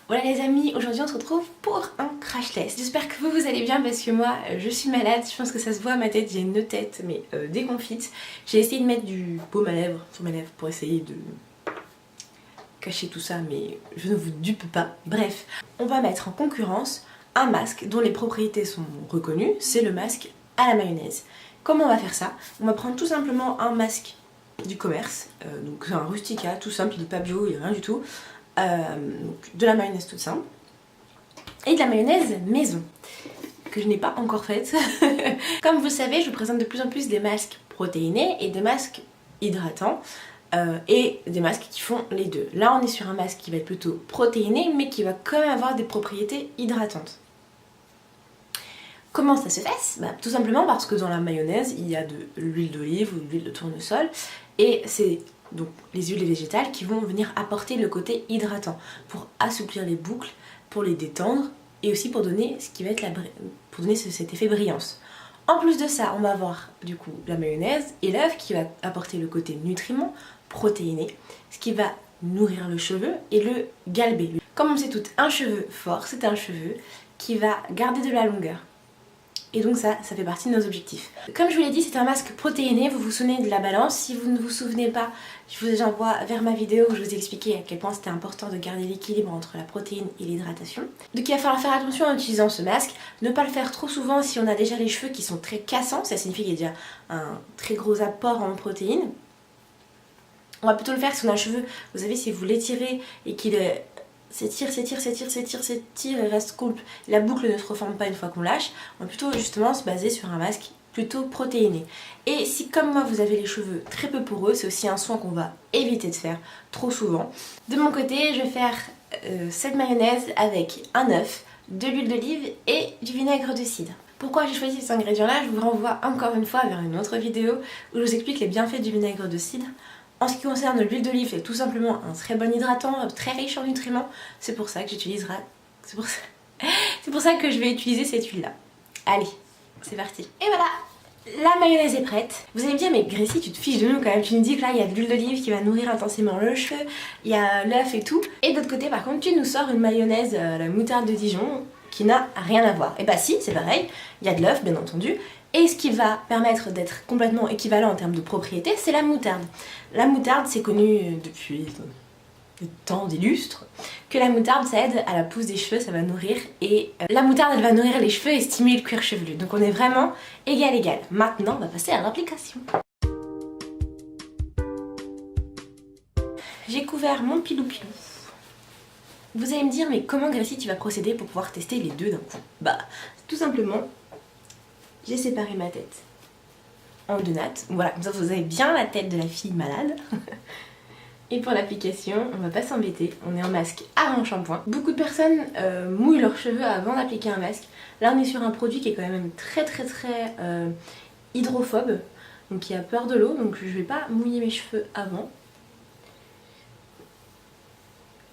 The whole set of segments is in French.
Voilà les amis, aujourd'hui on se retrouve pour un crash test. J'espère que vous allez bien parce que moi je suis malade, je pense que ça se voit à ma tête, j'ai une tête mais déconfite. J'ai essayé de mettre du baume à lèvres sur mes lèvres pour essayer de cacher tout ça mais je ne vous dupe pas. Bref, on va mettre en concurrence un masque dont les propriétés sont reconnues, c'est le masque à la mayonnaise. Comment on va faire ça? On va prendre tout simplement un masque du commerce, donc c'est un Rustica tout simple, il n'est pas bio, il n'y a rien du tout. Donc de la mayonnaise toute simple et de la mayonnaise maison que je n'ai pas encore faite. Comme vous le savez, je vous présente de plus en plus des masques protéinés et des masques hydratants et des masques qui font les deux. Là on est sur un masque qui va être plutôt protéiné mais qui va quand même avoir des propriétés hydratantes. Comment ça se fait? Tout simplement parce que dans la mayonnaise il y a de l'huile d'olive ou de l'huile de tournesol et c'est donc les huiles végétales qui vont venir apporter le côté hydratant pour assouplir les boucles, pour les détendre et aussi pour donner ce qui va être cet effet brillance. En plus de ça, on va avoir du coup la mayonnaise et l'œuf qui va apporter le côté nutriment, protéiné, ce qui va nourrir le cheveu et le galber. Comme on sait tout, un cheveu fort, c'est un cheveu qui va garder de la longueur. Et donc ça fait partie de nos objectifs. Comme je vous l'ai dit, c'est un masque protéiné, vous vous souvenez de la balance. Si vous ne vous souvenez pas, je vous envoie vers ma vidéo où je vous ai expliqué à quel point c'était important de garder l'équilibre entre la protéine et l'hydratation. Donc il va falloir faire attention en utilisant ce masque, ne pas le faire trop souvent si on a déjà les cheveux qui sont très cassants, ça signifie qu'il y a déjà un très gros apport en protéines. On va plutôt le faire si on a un cheveu, vous savez, si vous l'étirez et qu'il s'étire, il reste cool, la boucle ne se reforme pas une fois qu'on lâche, on va plutôt justement se baser sur un masque plutôt protéiné. Et si comme moi vous avez les cheveux très peu poreux, c'est aussi un soin qu'on va éviter de faire trop souvent. De mon côté, je vais faire cette mayonnaise avec un œuf, de l'huile d'olive et du vinaigre de cidre. Pourquoi j'ai choisi ces ingrédients là? Je vous renvoie encore une fois vers une autre vidéo où je vous explique les bienfaits du vinaigre de cidre. En ce qui concerne l'huile d'olive, c'est tout simplement un très bon hydratant, très riche en nutriments. C'est pour ça que j'utiliserai. C'est pour ça que je vais utiliser cette huile là. Allez, c'est parti. Et voilà, la mayonnaise est prête. Vous allez me dire, mais Gracie, tu te fiches de nous quand même. Tu nous dis que là il y a de l'huile d'olive qui va nourrir intensément le cheveu, il y a l'œuf et tout. Et de l'autre côté, par contre, tu nous sors une mayonnaise à la moutarde de Dijon qui n'a rien à voir. Et bah si, c'est pareil, il y a de l'œuf bien entendu. Et ce qui va permettre d'être complètement équivalent en termes de propriété, c'est la moutarde. La moutarde, c'est connu depuis des temps, des lustres, que la moutarde, ça aide à la pousse des cheveux, ça va nourrir. Et la moutarde, elle va nourrir les cheveux et stimuler le cuir chevelu. Donc on est vraiment égal. Maintenant, on va passer à l'application. J'ai couvert mon pilou-pilou. Vous allez me dire, mais comment Gracie, tu vas procéder pour pouvoir tester les deux d'un coup? Bah, tout simplement, j'ai séparé ma tête en deux nattes. Voilà, comme ça vous avez bien la tête de la fille malade. Et pour l'application, on va pas s'embêter, on est en masque avant shampoing. Beaucoup de personnes mouillent leurs cheveux avant d'appliquer un masque. Là on est sur un produit qui est quand même très hydrophobe, donc qui a peur de l'eau, donc je vais pas mouiller mes cheveux avant.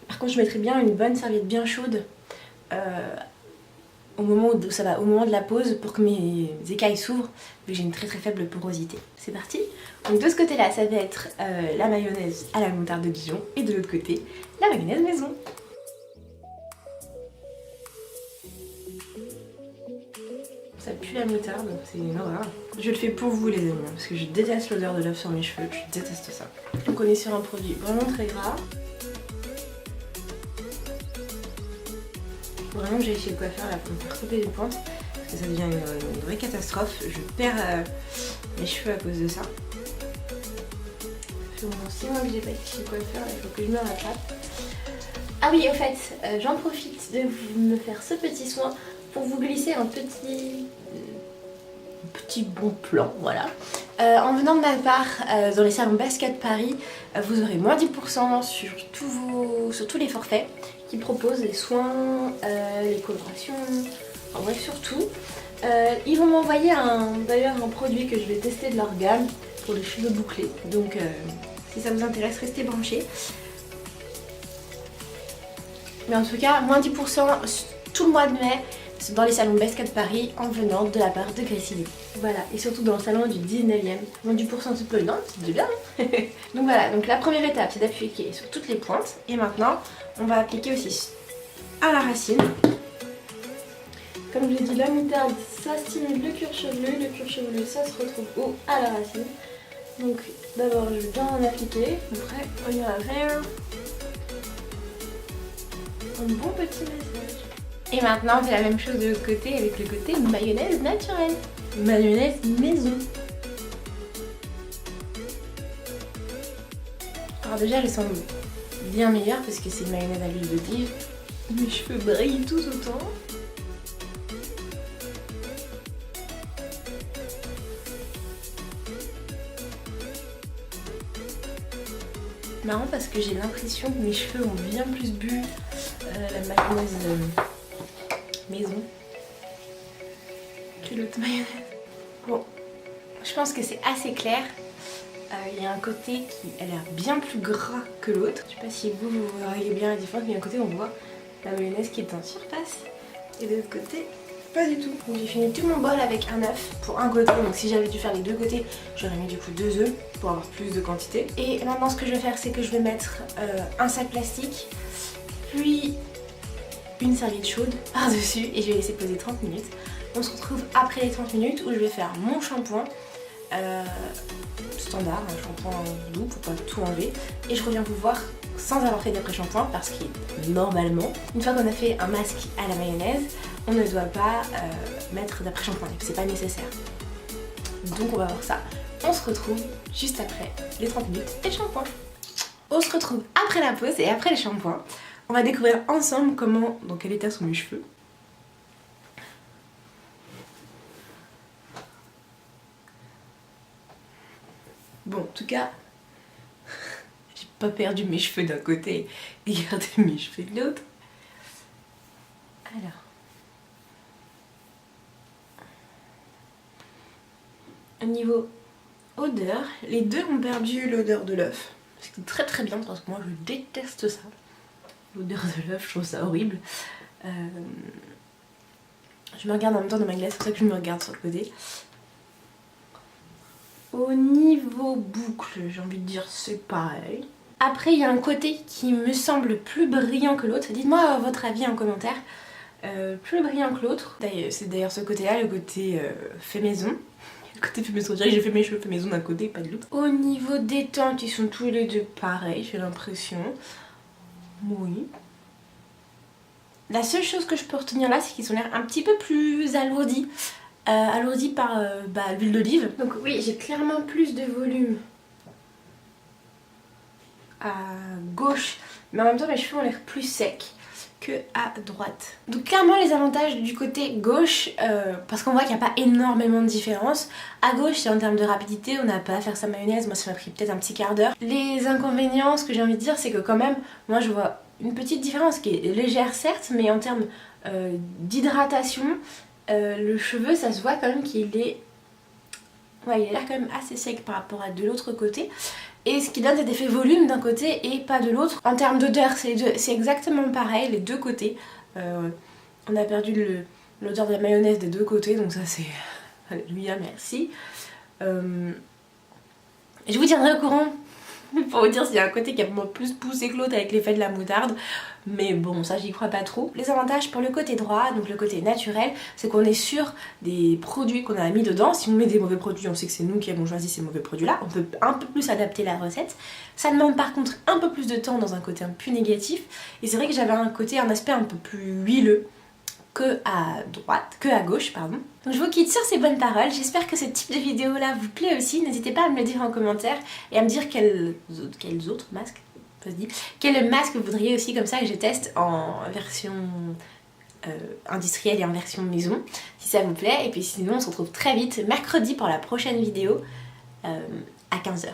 Par contre je mettrai bien une bonne serviette bien chaude au moment de la pose pour que mes écailles s'ouvrent, vu que j'ai une très faible porosité. C'est parti. Donc de ce côté là ça va être la mayonnaise à la moutarde de Dijon et de l'autre côté la mayonnaise maison. Ça pue la moutarde, c'est une horreur. Je le fais pour vous les amis, parce que je déteste l'odeur de l'œuf sur mes cheveux, je déteste ça. Donc on est sur un produit vraiment très gras. Vraiment que j'aille chez le coiffeur là pour me faire couper les pointes parce que ça devient une vraie catastrophe. Je perds mes cheveux à cause de ça. Ça fait au moins 6 mois que j'ai pas été chez le coiffeur, il faut que je me rattrape. Ah oui, au fait, j'en profite de me faire ce petit soin pour vous glisser un petit bon plan, voilà. En venant de ma part dans les salons Basket Paris, vous aurez moins 10% sur tous les forfaits qui proposent les soins, les colorations, en bref surtout. Ils vont m'envoyer d'ailleurs un produit que je vais tester de leur gamme pour les cheveux bouclés. Donc si ça vous intéresse, restez branchés. Mais en tout cas, moins 10% tout le mois de mai dans les salons Basket Paris en venant de la part de Gracie. Voilà, et surtout dans le salon du 19e. Moins 10% c'est peu, non, c'est bien. Donc voilà, donc la première étape c'est d'appliquer sur toutes les pointes. Et maintenant, on va appliquer aussi à la racine. Comme je l'ai dit, la moutarde ça stimule le cuir chevelu ça se retrouve où? À la racine. Donc d'abord je vais bien en appliquer, après on ira faire un bon petit massage. Et maintenant on fait la même chose de l'autre côté avec le côté mayonnaise naturelle. Mayonnaise maison. Alors déjà elles sont bien meilleures parce que c'est une mayonnaise à l'huile d'olive. Mes cheveux brillent tous autant. Marrant parce que j'ai l'impression que mes cheveux ont bien plus bu la mayonnaise maison que l'autre mayonnaise. Bon, je pense que c'est assez clair. Il y a un côté qui a l'air bien plus gras que l'autre. Je sais pas si vous voyez bien la différence, mais d'un côté on voit la mayonnaise qui est en surface et de l'autre côté pas du tout. Donc j'ai fini tout mon bol avec un œuf pour un côté, donc si j'avais dû faire les deux côtés j'aurais mis du coup 2 œufs pour avoir plus de quantité. Et maintenant ce que je vais faire c'est que je vais mettre un sac plastique puis une serviette chaude par dessus et je vais laisser poser 30 minutes. On se retrouve après les 30 minutes où je vais faire mon shampoing standard, un shampoing doux pour pas tout enlever, et je reviens vous voir sans avoir fait d'après-shampoing parce que normalement une fois qu'on a fait un masque à la mayonnaise on ne doit pas mettre d'après-shampoing, c'est pas nécessaire. Donc on va voir ça. On se retrouve juste après les 30 minutes et le shampoing. On se retrouve après la pause et après le shampoing. On va découvrir ensemble comment, dans quel état sont mes cheveux. Bon, en tout cas, j'ai pas perdu mes cheveux d'un côté et gardé mes cheveux de l'autre. Alors. Au niveau odeur, les deux ont perdu l'odeur de l'œuf. C'est très très bien parce que moi je déteste ça. L'odeur de l'œuf, je trouve ça horrible. Je me regarde en même temps dans ma glace, c'est pour ça que je me regarde sur le côté. Au niveau boucle, j'ai envie de dire c'est pareil. Après il y a un côté qui me semble plus brillant que l'autre. Dites-moi votre avis en commentaire. Plus brillant que l'autre. C'est d'ailleurs ce côté-là, le côté fait maison. Le côté fait maison, j'ai fait mes cheveux fait maison d'un côté, pas de l'autre. Au niveau des teintes, ils sont tous les deux pareils, j'ai l'impression. Oui. La seule chose que je peux retenir là, c'est qu'ils ont l'air un petit peu plus alourdis. Alourdis par l'huile d'olive. Donc oui, j'ai clairement plus de volume à gauche, mais en même temps mes cheveux ont l'air plus secs que à droite. Donc clairement les avantages du côté gauche, parce qu'on voit qu'il n'y a pas énormément de différence. À gauche c'est en termes de rapidité, on n'a pas à faire sa mayonnaise, moi ça m'a pris peut-être un petit quart d'heure. Les inconvénients, ce que j'ai envie de dire, c'est que quand même, moi je vois une petite différence qui est légère certes, mais en termes d'hydratation, le cheveu ça se voit quand même qu'il est... Ouais, il a l'air quand même assez sec par rapport à de l'autre côté. Et ce qui donne cet effet volume d'un côté et pas de l'autre. En termes d'odeur, c'est exactement pareil, les deux côtés. On a perdu l'odeur de la mayonnaise des deux côtés, donc ça c'est... Alléluia, merci. Je vous tiendrai au courant pour vous dire s'il y a un côté qui a vraiment plus poussé que l'autre avec l'effet de la moutarde. Mais bon, ça j'y crois pas trop. Les avantages pour le côté droit, donc le côté naturel, c'est qu'on est sûr des produits qu'on a mis dedans. Si on met des mauvais produits, on sait que c'est nous qui avons choisi ces mauvais produits là. On peut un peu plus adapter la recette. Ça demande par contre un peu plus de temps dans un côté un peu plus négatif. Et c'est vrai que j'avais un aspect un peu plus huileux que à gauche, pardon. Donc je vous quitte sur ces bonnes paroles. J'espère que ce type de vidéo là vous plaît aussi. N'hésitez pas à me le dire en commentaire et à me dire quels autres masques, ça se dit, quel masque vous voudriez aussi comme ça que je teste en version industrielle et en version maison, si ça vous plaît. Et puis sinon on se retrouve très vite mercredi pour la prochaine vidéo à 15 h.